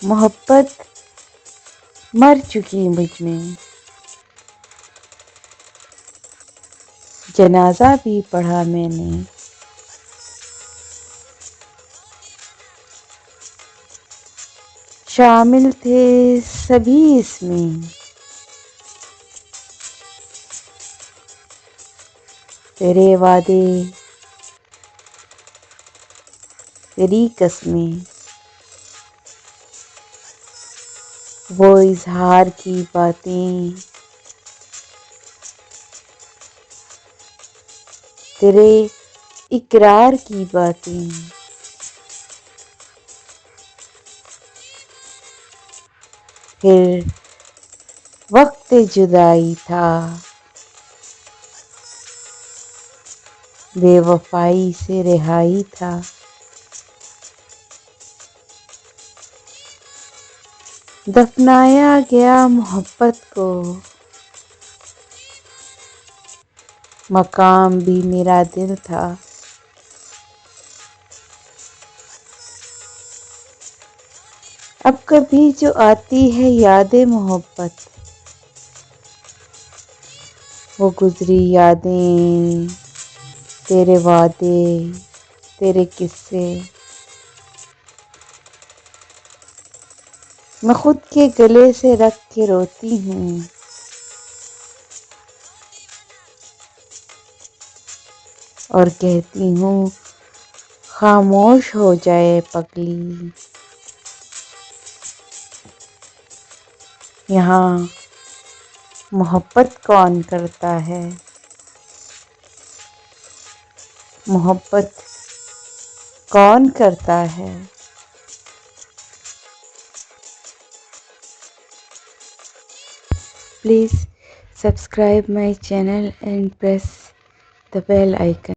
मोहब्बत मर चुकी मुझ में, जनाजा भी पढ़ा मैंने। शामिल थे सभी इसमें, तेरे वादे, तेरी कसमें, वो इजहार की बातें, तेरे इकरार की बातें, फिर वक्त जुदाई था, बेवफाई से रिहाई था। दफनाया गया मोहब्बत को, मकाम भी मेरा दिल था। अब कभी जो आती है यादें मोहब्बत, वो गुजरी यादें, तेरे वादे, तेरे किस्से, मैं खुद के गले से रख के रोती हूँ। और कहती हूँ खामोश हो जाए पगली, यहाँ मोहब्बत कौन करता है, मोहब्बत कौन करता है। Please subscribe my channel and press the bell icon.